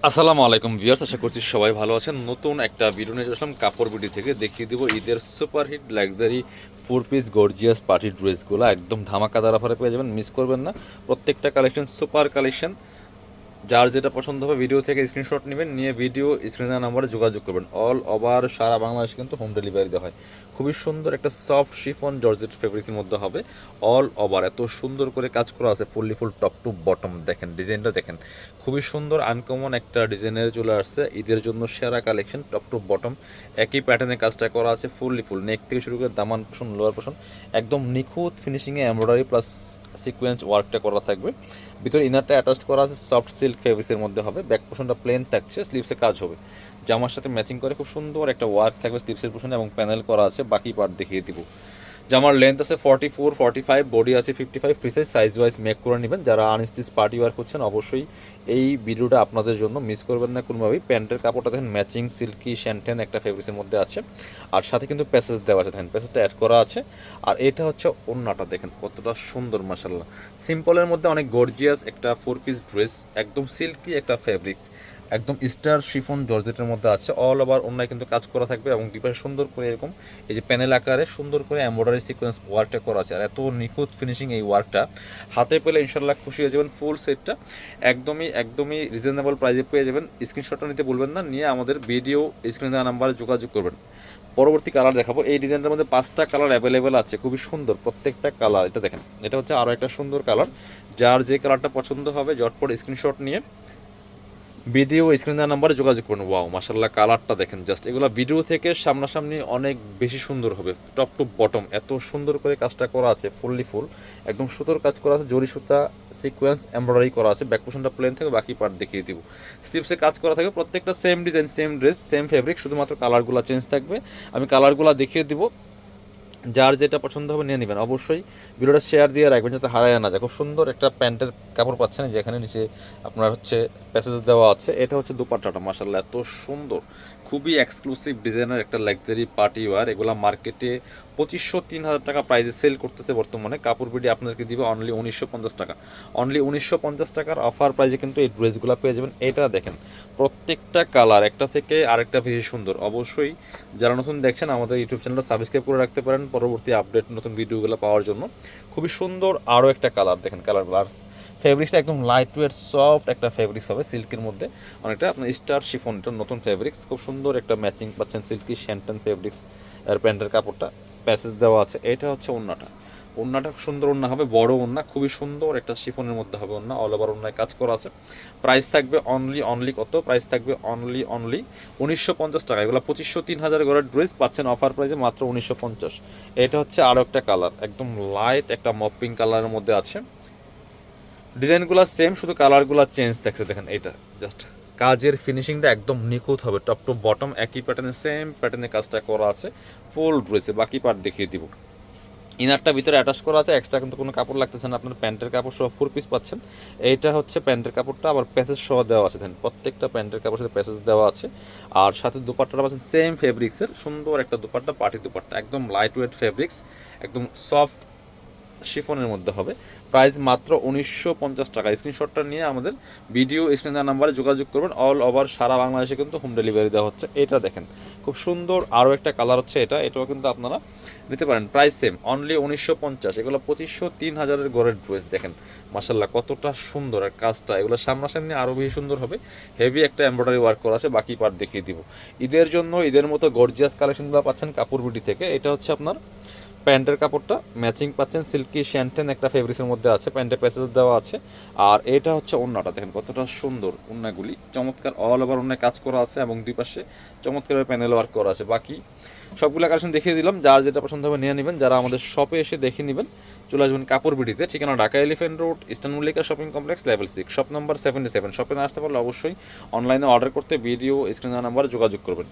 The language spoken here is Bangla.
আসসালামু আলাইকুম ভিউয়ার্স, আশা করছি সবাই ভালো আছেন। নতুন একটা ভিডিও নিয়ে আসলাম কাপড় বিডি থেকে। দেখিয়ে দিব ঈদের superhit luxury 4 piece gorgeous party ড্রেসগুলো একদম ধামাকাদার অফারে পেয়ে যাবেন, মিস করবেন না। প্রত্যেকটা কালেকশন সুপার কালেকশন। যার যেটা পছন্দ হবে ভিডিও থেকে স্ক্রিনশট নেবেন, নিয়ে ভিডিও স্ক্রিনের নাম্বারে যোগাযোগ করবেন। অল ওভার সারা বাংলাদেশে কিন্তু হোম ডেলিভারি দেওয়া হয়। খুবই সুন্দর একটা সফট শিফন জর্জেট ফেব্রিক্সের মধ্যে হবে। অল ওভার এত সুন্দর করে কাজ করা আছে, fully full top to bottom. দেখেন ডিজাইনটা, দেখেন খুবই সুন্দর আনকমন একটা ডিজাইনের চলে আসছে। ঈদের জন্য সেরা কালেকশন, টপ টু বটম একই প্যাটার্নের কাজটা করা আছে, ফুললি ফুল নেক থেকে শুরু করে দামান পোষণ লোয়ার পোষণ একদম নিখুঁত ফিনিশিংয়ে এমব্রয়ডারি প্লাস সিকোয়েন্স ওয়ার্কটা করা থাকবে। ভিতরে ইনারটা অ্যাটাচ করা আছে, সফট সিল্ক ফেব্রিক্সের মধ্যে হবে। ব্যাক পোর্শনটা প্লেন থাকছে, স্লিভসে কাজ হবে। জামার সাথে ম্যাচিং করে খুব সুন্দর একটা ওয়ার্ক থাকবে স্লিভসের পোর্শনে এবং প্যানেল করা আছে। বাকি পার্ট দেখিয়ে দিব। জামার লেন্থ আছে 44, 45, বডি আছে 55। ফ্রি সাইজ ওয়াইজ মেক করে নেবেন। যারা আনস্টিচ পার্টি ওয়ার করছেন অবশ্যই এই ভিডিওটা আপনাদের জন্য, মিস করবেন না কোনোভাবেই। প্যান্টের কাপড়টা দেখেন ম্যাচিং সিল্কি শ্যান্টেন একটা ফেব্রিক্সের মধ্যে আছে, আর সাথে কিন্তু প্যাসেজ দেওয়া আছে, দেখেন প্যাসেজটা অ্যাড করা আছে। আর এটা হচ্ছে ওড়নাটা, দেখেন কতটা সুন্দর মাশাল্লাহ। সিম্পলের মধ্যে অনেক গর্জিয়াস একটা 4 পিস ড্রেস, একদম সিল্কি একটা ফেব্রিক্স, একদম স্টার শিফন জর্জেটের মধ্যে আছে। অল ওভার ওড়নায় কিন্তু কাজ করা থাকবে এবং দুপাশে সুন্দর করে এরকম এই যে প্যানেল আকারে সুন্দর করে এমব্রয়ডারি সিকোয়েন্স ওয়ার্কটা করা আছে। আর এত নিখুঁত ফিনিশিং এই ওয়ার্কটা, হাতে পেলে ইনশাল্লাহ খুশি হয়ে যাবেন। ফুল সেটটা একদমই একদমই রিজনেবল প্রাইসে পেয়ে যাবেন। স্ক্রিনশটটা নিতে ভুলবেন না, নিয়ে আমাদের ভিডিও স্ক্রিনে দেওয়া নাম্বারে যোগাযোগ করবেন। পরবর্তী কালার দেখাবো। এই ডিজাইনটার মধ্যে 5টা কালার অ্যাভেলেবেল আছে, খুবই সুন্দর প্রত্যেকটা কালার। এটা দেখেন, এটা হচ্ছে আরও একটা সুন্দর কালার। যার যে কালারটা পছন্দ হবে ঝটপট স্ক্রিনশট নিয়ে ভিডিও স্ক্রিনের নাম্বারে যোগাযোগ করুন। ওয়াও মাশাল্লাহ, কালারটা দেখেন জাস্ট। এগুলো ভিডিও থেকে সামনাসামনি অনেক বেশি সুন্দর হবে। টপ টু বটম এত সুন্দর করে কাজটা করা আছে, ফুললি ফুল একদম সুতোর কাজ করা আছে, জরি সুতা সিকোয়েন্স এমব্রয়ডারি করা আছে। ব্যাক পোর্শনটা প্লেন থেকে, বাকি পার্ট দেখিয়ে দিব। স্লিপসে কাজ করা থাকবে, প্রত্যেকটা same design, same dress, same fabric, শুধুমাত্র কালারগুলো চেঞ্জ থাকবে। আমি কালারগুলো দেখিয়ে দিব। যার যেটা পছন্দ হবে নিয়ে নেবেন। অবশ্যই ভিডিওটা শেয়ার দিয়ে রাখবেন যাতে হারায় না যায়। খুব সুন্দর একটা প্যান্টের কাপড় পাচ্ছেন, যেখানে নিচে আপনার হচ্ছে প্যাসেজ দেওয়া আছে। এটা হচ্ছে দুপাট্টাটা মাশাআল্লাহ এত সুন্দর, খুবই এক্সক্লুসিভ ডিজাইনের একটা লাক্সারি পার্টি ওয়্যার। এগুলো মার্কেটে 2500-3000 টাকা প্রাইসে সেল করতেছে বর্তমানে। কাপড় বিডি আপনাদেরকে দিবে অনলি 1950 টাকা। অনলি 1950 টাকার অফার প্রাইসে কিন্তু এই ড্রেসগুলো পেয়ে যাবেন। এটা দেখেন প্রত্যেকটা কালার একটা থেকে আরেকটা বেশি সুন্দর। অবশ্যই যারা নতুন দেখছেন আমাদের ইউটিউব চ্যানেলটা সাবস্ক্রাইব করে রাখতে পারেন পরবর্তী আপডেট নতুন ভিডিওগুলো পাওয়ার জন্য। খুবই সুন্দর আরও একটা কালার, দেখেন কালার গ্লাস ফেব্রিক্সটা একদম লাইট ওয়েট সফট একটা ফেব্রিক্স হবে, সিল্কের মধ্যে অনেকটা আপনার স্টার শিফন। এটা নতুন ফেব্রিক্স, খুব সুন্দর একটা ম্যাচিং পাচ্ছেন সিল্কি শ্যান্টন ফেব্রিক্স। আর প্যান্টের কাপড়টা প্যাসেজ দেওয়া আছে। এটা হচ্ছে ওড়নাটা, ওড়নাটা সুন্দর ওড়না হবে, বড় ওড়না, খুবই সুন্দর একটা শিফনের মধ্যে হবে ওড়না। অল ওভার ওড়নায় কাজ করা আছে। প্রাইস থাকবে অনলি কত? প্রাইস থাকবে অনলি 1950 টাকা। এগুলো 2500-3000 করে ড্রেস পাচ্ছেন অফার প্রাইসে মাত্র 1950। এটা হচ্ছে আরও একটা কালার, একদম লাইট একটা মপ পিঙ্ক কালারের মধ্যে আছে। ডিজাইনগুলো সেম, শুধু কালারগুলো চেঞ্জ থাকছে। দেখেন এটা জাস্ট কাজের ফিনিশিংটা একদম নিখুঁত হবে, টপ টু বটম একই প্যাটার্নে সেম প্যাটার্নে কাজটা করা আছে ফুল ড্রেসে। বাকি পার্ট দেখিয়ে দিব। ইনারটা ভিতরে অ্যাটাচ করা আছে, এক্সট্রা কিন্তু কোনো কাপড় লাগতেছে না। আপনার প্যান্টের কাপড় সহ 4 পিস পাচ্ছেন। এইটা হচ্ছে প্যান্টের কাপড়টা, আবার প্যাসেজ সহ দেওয়া আছে। দেখেন প্রত্যেকটা প্যান্টের কাপড়ের সাথে প্যাসেজ দেওয়া আছে। আর সাথে দুপাট্টাটা পাচ্ছেন সেম ফেব্রিক্সের সুন্দর একটা দুপাট্টা, পার্টি দুপাট্টা, একদম লাইট ওয়েট ফেব্রিক্স, একদম সফট শিফনের মধ্যে হবে। প্রাইস মাত্র 1950 টাকা। স্ক্রিনশটটা নিয়ে আমাদের ভিডিও স্ক্রিনের নাম্বারে যোগাযোগ করবেন। অল ওভার সারা বাংলাদেশে কিন্তু হোম ডেলিভারি দেওয়া হচ্ছে। এটা দেখেন খুব সুন্দর আরও একটা কালার হচ্ছে এটাও কিন্তু আপনারা নিতে পারেন। Price same only 1950। এগুলো 2500-3000 গড়ের ড্রেস। দেখেন মাশাল্লাহ কতটা সুন্দর আর কাজটা, এগুলো সামনাসামনি আরও বেশি সুন্দর হবে। হেভি একটা এমব্রয়ডারি ওয়ার্ক করা আছে। বাকি পার্ট দেখিয়ে দিব। ঈদের জন্য ঈদের মতো গর্জিয়াস কালেকশনগুলো পাচ্ছেন কাপড় বিডি থেকে। এটা হচ্ছে আপনার প্যান্টের কাপড়টা ম্যাচিং পাচ্ছেন সিল্কি শ্যান্টেন একটা ফেব্রিক্সের মধ্যে আছে, প্যান্টে প্যাসেজ দেওয়া আছে। আর এটা হচ্ছে ওড়নাটা, দেখেন কতটা সুন্দর ওড়নাগুলি, চমৎকার অল ওভার ওড়নায় কাজ করা আছে এবং দুই পাশে চমৎকারভাবে প্যানেল ওয়ার্ক করা আছে। বাকি সবগুলো কালেকশন দেখিয়ে দিলাম। যার যেটা পছন্দ হবে নিয়ে নেবেন। যারা আমাদের শপে এসে দেখে নেবেন চলে আসবেন কাপড় বিডিতে। ঠিকানা Dhaka elephant road, eastern Mallika shopping complex, level 6, shop number 77। শপে না আসতে পারলে অবশ্যই অনলাইনে অর্ডার করতে ভিডিও স্ক্রিনের নাম্বারে যোগাযোগ করবেন।